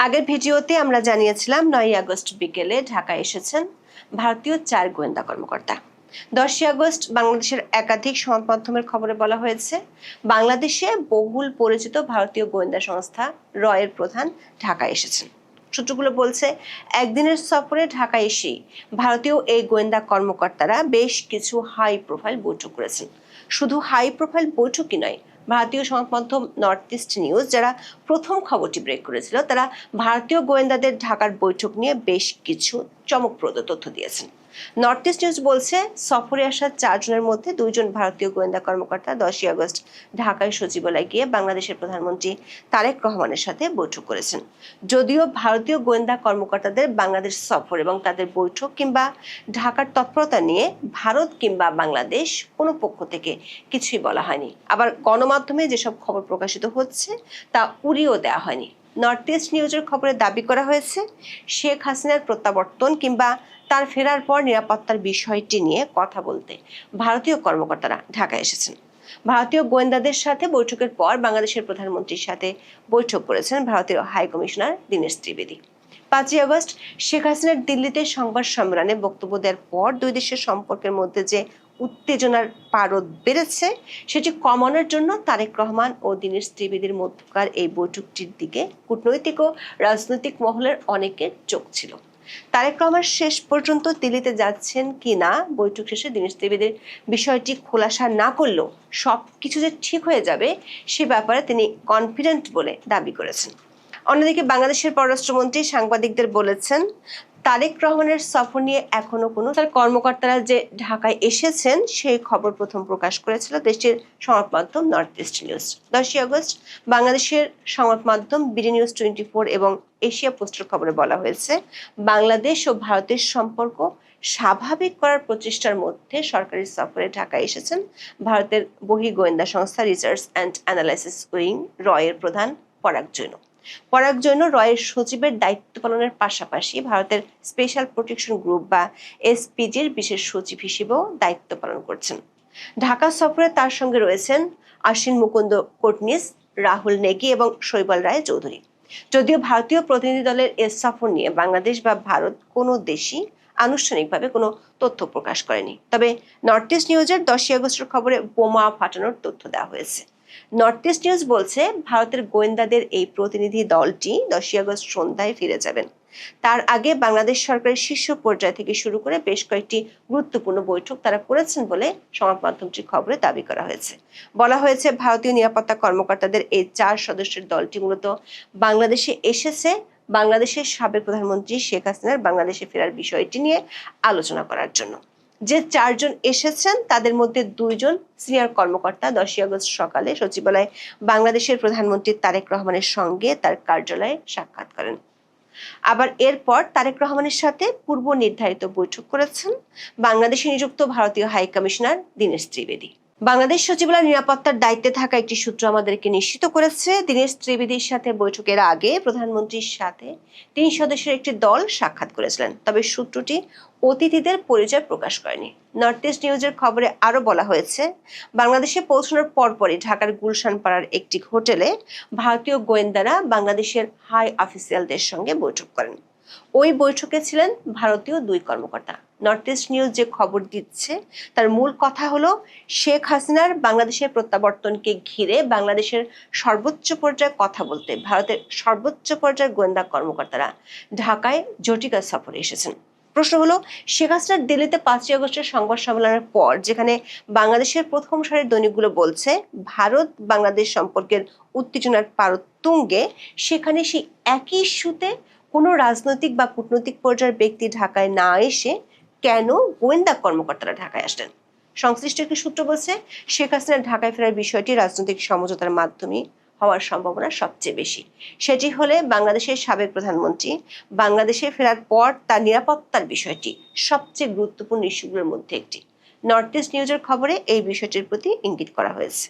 আগের ভিডিওতে আমরা জানিয়েছিলাম 9ই আগস্ট বিকেলে ঢাকায় এসেছেন ভারতীয় 4 গোয়েন্দা কর্মকর্তা। 10ই আগস্ট বাংলাদেশের একাধিক সংবাদ মাধ্যমের খবরে বলা হয়েছে, বাংলাদেশে বহুল পরিচিত ভারতীয় গোয়েন্দা সংস্থা রয়ের প্রধান ঢাকায় এসেছেন। সূত্রগুলো বলছে, একদিনের সফরে ঢাকায় এসেই ভারতীয় এই গোয়েন্দা কর্মকর্তারা বেশ কিছু হাই প্রোফাইল বৈঠক করেছেন। শুধু হাই প্রোফাইল বৈঠকই নয়, ভারতীয় সংবাদ মাধ্যম নর্থ ইস্ট নিউজ যারা প্রথম খবরটি ব্রেক করেছিল, তারা ভারতীয় গোয়েন্দাদের ঢাকার বৈঠক নিয়ে বেশ কিছু চমকপ্রদ তথ্য দিয়েছেন। নর্থ ইস্ট নিউজ বলছে, সফরে আসা 4 জনের মধ্যে 2 জন ভারতীয় গোয়েন্দা কর্মকর্তা 10ই আগস্ট ঢাকায় সচিবালয়ে গিয়ে বাংলাদেশের প্রধানমন্ত্রী তারেক রহমানের সাথে বৈঠক করেছেন। যদিও ভারতীয় গোয়েন্দা কর্মকর্তাদের বাংলাদেশ সফর এবং তাদের বৈঠক কিংবা ঢাকার তৎপরতা নিয়ে ভারত কিংবা বাংলাদেশ কোনো পক্ষ থেকে কিছুই বলা হয়নি। আবার গণমাধ্যমে যেসব খবর প্রকাশিত হচ্ছে তা উড়িয়েও দেওয়া হয়নি। নর্থ ইস্ট নিউজের খবরে দাবি করা হয়েছে, শেখ হাসিনার প্রত্যাবর্তন কিংবা তার ফেরার পর নিরাপত্তার বিষয়টি নিয়ে কথা বলতে ভারতীয় কর্মকর্তারা ঢাকায় এসেছেন। ভারতীয় গোয়েন্দাদের সাথে বৈঠকের পর বাংলাদেশের প্রধানমন্ত্রীর সাথে বৈঠক করেছেন ভারতীয় হাই কমিশনার দীনেশ ত্রিবেদী। 5ই আগস্ট শেখ হাসিনার দিল্লিতে সংবাদ সম্মেলনে বক্তব্য দেওয়ার পর দুই দেশের সম্পর্কের মধ্যে যে উত্তেজনার পারদ বেড়েছে, সেটি কমানোর জন্য তারেক রহমান ও দীনেশ ত্রিবেদীর মধ্যকার এই বৈঠকটির দিকে কূটনৈতিক ও রাজনৈতিক মহলের অনেকের চোখ ছিল। তারেক রহমান শেষ পর্যন্ত দিল্লিতে যাচ্ছেন কিনা বৈঠক শেষে দীনেশ ত্রিবেদীর বিষয়টি খোলাসা না করলেও সবকিছু যে ঠিক হয়ে যাবে সে ব্যাপারে তিনি কনফিডেন্ট বলে দাবি করেছেন। অন্যদিকে বাংলাদেশের পররাষ্ট্রমন্ত্রী সাংবাদিকদের বলেছেন, তারেক রহমানের সফর নিয়ে এখনো কোনো তার কর্মকর্তারা যে ঢাকায় এসেছেন সেই খবর প্রথম প্রকাশ করেছিল দেশটির সংবাদ মাধ্যম নর্থ ইস্ট নিউজ। 10ই আগস্ট বাংলাদেশের সংবাদ মাধ্যম বিডি নিউজ 24 এবং এশিয়া পোস্টের খবরে বলা হয়েছে, বাংলাদেশ ও ভারতের সম্পর্ক স্বাভাবিক করার প্রচেষ্টার মধ্যে সরকারি সফরে ঢাকায় এসেছেন ভারতের বহি গোয়েন্দা সংস্থা রিসার্চ অ্যান্ড অ্যানালাইসিস উইং রয়ের প্রধান পরাগ জৈন। পরাগ জৈন রয়ের সচিবের দায়িত্ব পালনের পাশাপাশি ভারতের স্পেশাল প্রোটেকশন গ্রুপ বা এসপিজির বিশেষ সচিব হিসেবেও দায়িত্ব পালন করছেন। ঢাকা সফরে তার সঙ্গে রয়েছেন আশ্বিন মুকুন্দ কোটনিস, রাহুল নেগি এবং শৈবাল রায় চৌধুরী। যদিও ভারতীয় প্রতিনিধি দলের এ সফর নিয়ে বাংলাদেশ বা ভারত কোনো দেশই আনুষ্ঠানিকভাবে কোনো তথ্য প্রকাশ করেনি। তবে নর্থ ইস্ট নিউজের 10ই আগস্টের খবরে বোমা ফাটানোর তথ্য দেওয়া হয়েছে। নর্থ ইস্ট নিউজ বলছে, ভারতের গোয়েন্দাদের এই প্রতিনিধি দলটি 10ই আগস্ট সন্ধ্যায় ফিরে যাবেন। তার আগে বাংলাদেশ সরকারের শীর্ষ পর্যায় থেকে শুরু করে বেশ কয়েকটি গুরুত্বপূর্ণ বৈঠক তারা করেছেন বলে সংবাদ মাধ্যমটির খবরে দাবি করা হয়েছে। বলা হয়েছে, ভারতীয় নিরাপত্তা কর্মকর্তাদের এই 4 সদস্যের দলটি মূলত বাংলাদেশে এসেছে বাংলাদেশের সাবেক প্রধানমন্ত্রী শেখ হাসিনার বাংলাদেশে ফেরার বিষয়টি নিয়ে আলোচনা করার জন্য। যে 4 জন এসেছেন তাদের মধ্যে 2 জন সিনিয়র কর্মকর্তা 10ই আগস্ট সকালে সচিবালয়ে বাংলাদেশের প্রধানমন্ত্রী তারেক রহমানের সঙ্গে তার কার্যালয়ে সাক্ষাৎ করেন। আবার এরপর তারেক রহমানের সাথে পূর্ব নির্ধারিত বৈঠক করেছেন বাংলাদেশে নিযুক্ত ভারতীয় হাই কমিশনার দীনেশ ত্রিবেদী। বাংলাদেশ সচিবালয় নিরাপত্তার দায়িত্বে থাকা একটি সূত্র আমাদেরকে নিশ্চিত করেছে, দীনেশ ত্রিবেদীর সাথে বৈঠকের আগে প্রধানমন্ত্রীর সাথে 3 সদস্যের একটি দল সাক্ষাৎ করেছিলেন। তবে সূত্রটি অতিথিদের পরিচয় প্রকাশ করেনি। নর্থ ইস্ট নিউজের খবরে আরো বলা হয়েছে, বাংলাদেশে পৌঁছানোর পরপরই ঢাকার গুলশান পাড়ার একটি হোটেলে ভারতীয় গোয়েন্দারা বাংলাদেশের হাই অফিসিয়ালদের সঙ্গে বৈঠক করেন। ওই বৈঠকে ছিলেন ভারতীয় 2 কর্মকর্তা। নর্থ ইস্ট নিউজ যে খবর দিচ্ছে তার মূল কথা হলো, শেখ হাসিনার বাংলাদেশের প্রত্যাবর্তনকে ঘিরে বাংলাদেশের সর্বোচ্চ পর্যায়ে কথা বলতে ভারতের সর্বোচ্চ পর্যায়ের গোয়েন্দা কর্মকর্তারা ঢাকায় জটিকা সফরে এসেছেন। প্রশ্ন হলো, শেখ হাসিনার দিল্লিতে 5ই আগস্টের সংবাদ সম্মেলনের পর যেখানে বাংলাদেশের প্রথম সারির দৈনিকগুলো বলছে ভারত বাংলাদেশ সম্পর্কের উত্তেজনার পারদ তুঙ্গে, সেখানে সেই একই ইস্যুতে কোনো রাজনৈতিক বা কূটনৈতিক পর্যায়ের ব্যক্তি ঢাকায় না এসে কেন গোয়েন্দা কর্মকর্তারা ঢাকায় আসলেন? সংশ্লিষ্ট একটি সূত্র বলছে, শেখ হাসিনার ঢাকায় ফেরার বিষয়টি রাজনৈতিক সমঝোতার মাধ্যমে হওয়ার সম্ভাবনা সবচেয়ে বেশি। সেটি হলে বাংলাদেশের সাবেক প্রধানমন্ত্রী বাংলাদেশে ফেরার পর তার নিরাপত্তার বিষয়টি সবচেয়ে গুরুত্বপূর্ণ ইস্যুগুলোর মধ্যে একটি। নর্থ ইস্ট নিউজের খবরে এই বিষয়টির প্রতি ইঙ্গিত করা হয়েছে।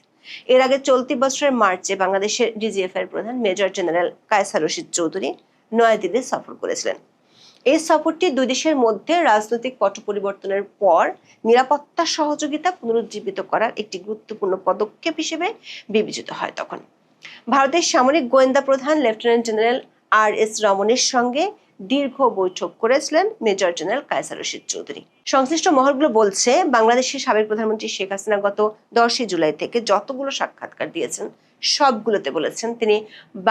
এর আগে চলতি বছরের মার্চে বাংলাদেশের ডিজিএফআই এর প্রধান মেজর জেনারেল কায়সার রশিদ চৌধুরী নয়াদিল্লি সফর করেছিলেন। এই সফরটি 2 দেশের মধ্যে রাজনৈতিক পট পরিবর্তনের পর নিরাপত্তা সহযোগিতা পুনরুজ্জীবিত করার একটি গুরুত্বপূর্ণ পদক্ষেপ হিসেবে বিবেচিত হয়। তখন ভারতের সামরিক গোয়েন্দা প্রধান লেফটেন্যান্ট জেনারেল RS রমনের সঙ্গে দীর্ঘ বৈঠক করেছিলেন মেজর জেনারেল কায়সার রশিদ চৌধুরী। সংশ্লিষ্ট মহলগুলো বলছে, বাংলাদেশের সাবেক প্রধানমন্ত্রী শেখ হাসিনা গত 10 জুলাই থেকে যতগুলো সাক্ষাৎকার দিয়েছেন সবগুলোতে বলেছেন তিনি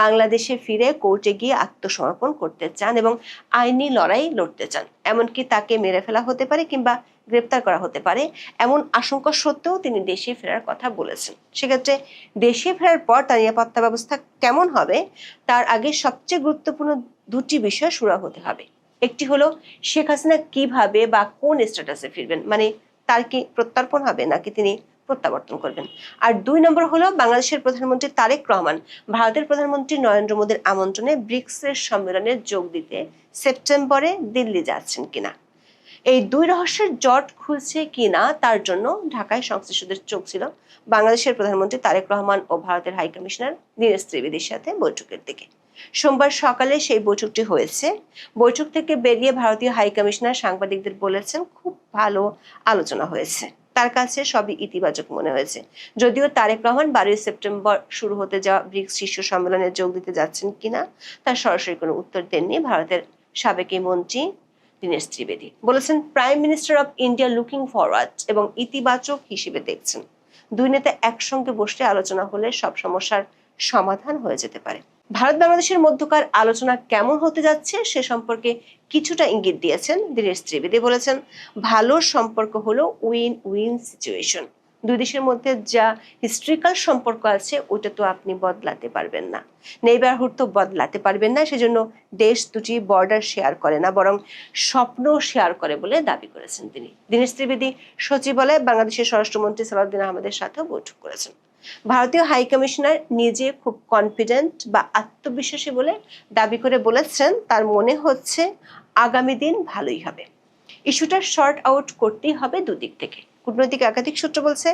বাংলাদেশে ফিরে কোর্টে গিয়ে আত্মসমর্পণ করতে চান এবং আইনি লড়াই লড়তে চান। এমনকি তাকে মেরে ফেলা হতে পারে কিংবা গ্রেপ্তার করা হতে পারে এমন আশঙ্কা সত্ত্বেও তিনি দেশে ফেরার কথা বলেছেন। সেক্ষেত্রে দেশে ফেরার পর তার নিরাপত্তা ব্যবস্থা কেমন হবে তার আগে সবচেয়ে গুরুত্বপূর্ণ দুটি বিষয় সুরা হতে হবে। একটি হলো শেখ হাসিনা কিভাবে বা কোন স্ট্যাটাসে ফিরবেন, মানে তার কি প্রত্যর্পণ হবে নাকি তিনি প্রত্যাবর্তন করবেন। আর 2 নম্বর হলো বাংলাদেশের প্রধানমন্ত্রী তারেক রহমান ভারতের প্রধানমন্ত্রী নরেন্দ্র মোদীর আমন্ত্রণে ব্রিক্সের সম্মেলনে যোগ দিতে সেপ্টেম্বরে দিল্লি যাচ্ছেন কিনা। এই 2 রহস্যের জট খুলছে কিনা তার জন্য ঢাকায় সংশ্লিষ্টদের চোখ ছিল বাংলাদেশের প্রধানমন্ত্রী তারেক রহমান ও ভারতের হাই কমিশনার দীনেশ ত্রিবেদীর সাথে বৈঠকের দিকে। সোমবার সকালে সেই বৈঠকটি হয়েছে। বৈঠক থেকে বেরিয়ে ভারতীয় হাই কমিশনার সাংবাদিকদের বলেছেন, খুব ভালো আলোচনা হয়েছে, তার কাছে সবই ইতিবাচক মনে হয়েছে। যদিও তারেক রহমান 12 সেপ্টেম্বর শুরু হতে যাওয়া ব্রিক্স শীর্ষ সম্মেলনে যোগ দিতে যাচ্ছেন কিনা তার সরাসরি কোনো উত্তর দেননি ভারতের সাবেক মন্ত্রী দীনেশ ত্রিবেদী। বলেছেন, prime minister of India looking forward এবং ইতিবাচক হিসেবে দেখছেন। 2 নেতা একসঙ্গে বসে আলোচনা হলে সব সমস্যার সমাধান হয়ে যেতে পারে। ভারত বাংলাদেশের মধ্যকার আলোচনা কেমন হতে যাচ্ছে সে সম্পর্কে কিছুটা ইঙ্গিত দিয়েছেন দীনেশ ত্রিবেদী। বলেছেন, ভালো সম্পর্ক হলো উইন উইন সিচুয়েশন। 2 দেশের মধ্যে যা হিস্ট্রিক্যাল সম্পর্ক আছে ওটা তো আপনি বদলাতে পারবেন না, নেইবারহুড তো বদলাতে পারবেন না। সেজন্য দেশ দুটি বর্ডার শেয়ার করে না, বরং স্বপ্ন শেয়ার করে বলে দাবি করেছেন তিনি। দীনেশ ত্রিবেদী সচিবালয়ে বাংলাদেশের স্বরাষ্ট্রমন্ত্রী সালাউদ্দিন আহমেদের সাথেও বৈঠক করেছেন। ভারতীয় হাই কমিশনার নিজে খুব কনফিডেন্ট বা আত্মবিশ্বাসী বলে দাবি করে বলেছেন, তার মনে হচ্ছে আগামী দিন ভালোই হবে। ইস্যুটা শর্ট আউট করতেই হবে দুদিক থেকে। কূটনৈতিক একাধিক সূত্র বলছে,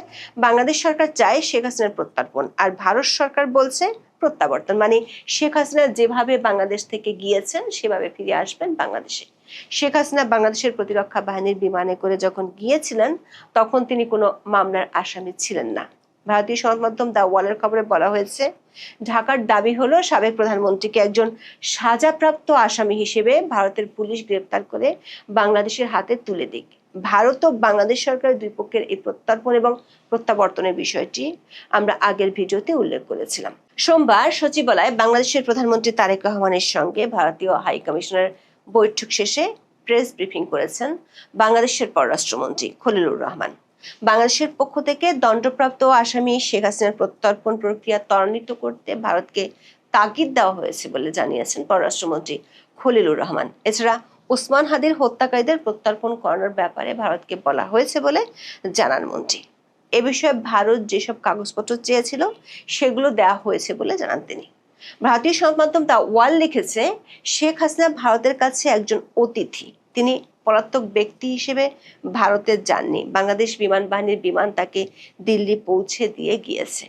বাংলাদেশ সরকার চায় শেখ হাসিনার প্রত্যর্পণ আর ভারত সরকার বলছে প্রত্যাবর্তন, মানে শেখ হাসিনা যেভাবে বাংলাদেশ থেকে গিয়েছেন সেভাবে ফিরে আসবেন বাংলাদেশে। শেখ হাসিনা বাংলাদেশের প্রতিরক্ষা বাহিনীর বিমানে করে যখন গিয়েছিলেন তখন তিনি কোনো মামলার আসামি ছিলেন না। ভারতীয় সংবাদ মাধ্যম দ্য ওয়ালের খবরে বলা হয়েছে, ঢাকার দাবি হলো সাবেক প্রধানমন্ত্রীকে একজন সাজাপ্রাপ্ত আসামি হিসেবে ভারতের পুলিশ গ্রেপ্তার করে বাংলাদেশের হাতে তুলে দিক। ভারত ও বাংলাদেশ সরকারের 2 পক্ষের এই প্রত্যর্পণ এবং প্রত্যাবর্তনের বিষয়টি আমরা আগের ভিডিওতে উল্লেখ করেছিলাম। সোমবার সচিবালয়ে বাংলাদেশের প্রধানমন্ত্রী তারেক রহমানের সঙ্গে ভারতীয় হাই কমিশনার বৈঠক শেষে প্রেস ব্রিফিং করেছেন বাংলাদেশের পররাষ্ট্রমন্ত্রী খলিলুর রহমান। বাংলাদেশের পক্ষ থেকে দণ্ডপ্রাপ্ত আসামি শেখ হাসিনার প্রত্যর্পণ প্রক্রিয়া ত্বরান্বিত করতে ভারতকে তাগিদ দেওয়া হয়েছে বলে জানিয়েছেন পররাষ্ট্রমন্ত্রী খলিলুর রহমান। এছাড়া ওসমান হাদির হত্যাকারীদের প্রত্যর্পণ করানোর ব্যাপারে ভারতকে বলা হয়েছে বলে জানান মন্ত্রী। এ বিষয়ে ভারত যেসব কাগজপত্র চেয়েছিল সেগুলো দেওয়া হয়েছে বলে জানান তিনি। ভারতীয় সংবাদ মাধ্যম দ্য ওয়াল লিখেছে, শেখ হাসিনা ভারতের কাছে একজন অতিথি, তিনি পলাতক ব্যক্তি হিসেবে ভারতে যাননি। বাংলাদেশ বিমান বাহিনীর বিমান তাকে দিল্লি পৌঁছে দিয়ে গিয়েছে।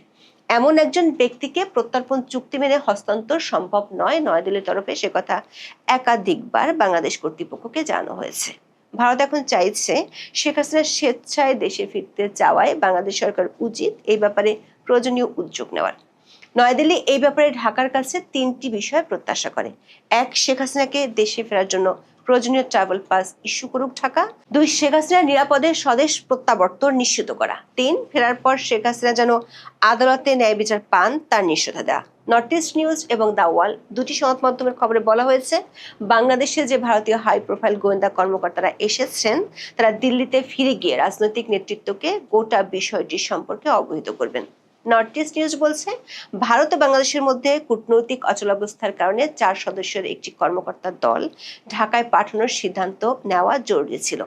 এমন একজন ব্যক্তিকে প্রত্যর্পণ চুক্তি মেনে হস্তান্তর সম্ভব নয়। নয়াদিল্লির তরফে সে কথা একাধিকবার বাংলাদেশ কর্তৃপক্ষকে জানানো হয়েছে। ভারত এখন চাইছে শেখ হাসিনা স্বেচ্ছায় দেশে ফিরতে চাওয়ায় বাংলাদেশ সরকার উচিত এই ব্যাপারে প্রয়োজনীয় উদ্যোগ নেওয়ার। নয়াদিল্লি এই ব্যাপারে ঢাকার কাছে 3টি বিষয় প্রত্যাশা করে। 1, শেখ হাসিনাকে দেশে ফেরার জন্য প্রয়োজনীয় ট্রাভেল পাস ইস্যু করুক ঢাকা। 2, শেখ হাসিনা নিরাপদে স্বদেশ প্রত্যাবর্তন নিশ্চিত করা। 3, ফেরার পর শেখ হাসিনা যেন আদালতে ন্যায় বিচার পান তার নিশ্চয়তা দেওয়া। নর্থ ইস্ট নিউজ এবং দ্য ওয়াল দুটি সংবাদ মাধ্যমের খবরে বলা হয়েছে, বাংলাদেশে যে ভারতীয় হাই প্রোফাইল গোয়েন্দা কর্মকর্তারা এসেছেন তারা দিল্লিতে ফিরে গিয়ে রাজনৈতিক নেতৃত্বকে গোটা বিষয়টি সম্পর্কে অবহিত করবেন। নর্থ ইস্ট নিউজ বলছে, ভারত ও বাংলাদেশের মধ্যে কূটনৈতিক অচলাবস্থার কারণে 4 সদস্যের একটি কর্মকর্তার দল ঢাকায় পাঠানোর সিদ্ধান্ত নেওয়া জরুরি ছিল।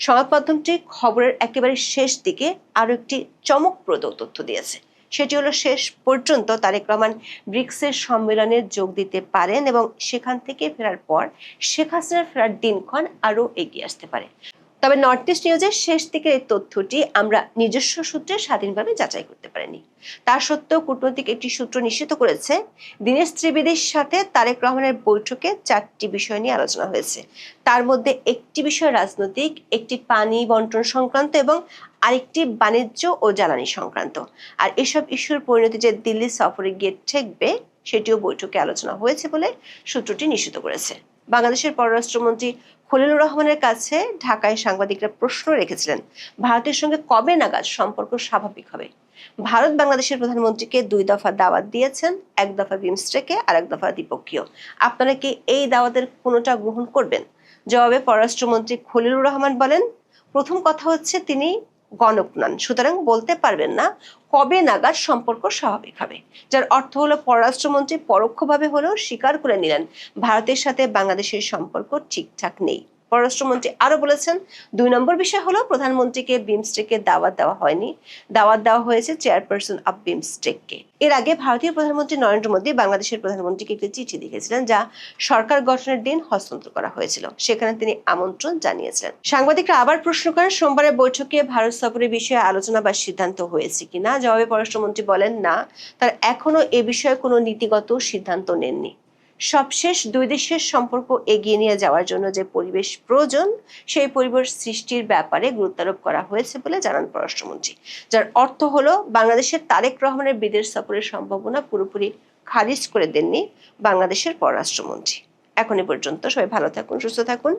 সংবাদ মাধ্যমটি খবরের একেবারে শেষ দিকে আরো একটি চমকপ্রদ তথ্য দিয়েছে। সেটি হলো, শেষ পর্যন্ত তারেক রহমান ব্রিক্সের সম্মেলনে যোগ দিতে পারেন এবং সেখান থেকে ফেরার পর শেখ হাসিনার ফেরার দিনক্ষণ আরো এগিয়ে আসতে পারে। তবে নর্থ ইস্ট নিউজের শেষ দিকের এই তথ্যটি আমরা নিজস্ব সূত্রে স্বাধীনভাবে যাচাই করতে পারিনি। তা সত্ত্বেও কূটনৈতিক একটি সূত্র নিশ্চিত করেছে, দীনেশ ত্রিবেদীর সাথে তারেক রহমানের বৈঠকে 4টি বিষয় নিয়ে আলোচনা হয়েছে। তার মধ্যে একটি বিষয় রাজনৈতিক, একটি পানি বন্টন সংক্রান্ত এবং আরেকটি বাণিজ্য ও জ্বালানি সংক্রান্ত। আর এসব ইস্যুর পরিণতি যে দিল্লি সফরে গিয়ে ঠেকবে সেটিও বৈঠকে আলোচনা হয়েছে বলে সূত্রটি নিশ্চিত করেছে। বাংলাদেশের পররাষ্ট্রমন্ত্রী খলিলুর রহমানের কাছে ঢাকায় সাংবাদিকরা প্রশ্ন রেখেছিলেন, ভারতের সঙ্গে কবে নাগাদ সম্পর্ক স্বাভাবিক হবে। ভারত বাংলাদেশের প্রধানমন্ত্রীকে 2 দফা দাওয়াত দিয়েছেন, 1 দফা বিমস্টেকে আর 1 দফা দ্বিপক্ষীয়। আপনারা কি এই দাওয়াতের কোনোটা গ্রহণ করবেন? জবাবে পররাষ্ট্রমন্ত্রী খলিলুর রহমান বলেন, প্রথম কথা হচ্ছে তিনি গণক নন, সুতরাং বলতে পারবেন না কবে নাগাদ সম্পর্ক স্বাভাবিক হবে। যার অর্থ হলো পররাষ্ট্রমন্ত্রী পরোক্ষভাবে হলেও স্বীকার করে নিলেন ভারতের সাথে বাংলাদেশের সম্পর্ক ঠিকঠাক নেই। পররাষ্ট্রমন্ত্রী আরো বলেছেন, 2 নম্বর বিষয় হলো প্রধানমন্ত্রীকে বিমস্টেকে দাওয়াত দেওয়া হয়নি, দাওয়াত দেওয়া হয়েছে চেয়ারপারসন অব বিমস্টেককে। এর আগে ভারতীয় প্রধানমন্ত্রী নরেন্দ্র মোদী বাংলাদেশের প্রধানমন্ত্রীকে একটি চিঠি লিখেছিলেন, যা সরকার গঠনের দিন হস্তান্তর করা হয়েছিল। সেখানে তিনি আমন্ত্রণ জানিয়েছিলেন। সাংবাদিকরা আবার প্রশ্ন করেন, সোমবারের বৈঠকে ভারত সফরের বিষয়ে আলোচনা বা সিদ্ধান্ত হয়েছে কিনা। জবাবে পররাষ্ট্রমন্ত্রী বলেন, না, তার এখনো এ বিষয়ে কোনো নীতিগত সিদ্ধান্ত নেননি। সবশেষ 2 দেশের সম্পর্ক এগিয়ে নিয়ে যাওয়ার জন্য যে পরিবেশ প্রয়োজন সেই পরিবেশ সৃষ্টির ব্যাপারে গুরুত্বারোপ করা হয়েছে বলে জানান পররাষ্ট্রমন্ত্রী। যার অর্থ হলো বাংলাদেশের তারেক রহমানের বিদেশ সফরের সম্ভাবনা পুরোপুরি খারিজ করে দেননি বাংলাদেশের পররাষ্ট্রমন্ত্রী। এখন এ পর্যন্ত। সবাই ভালো থাকুন, সুস্থ থাকুন।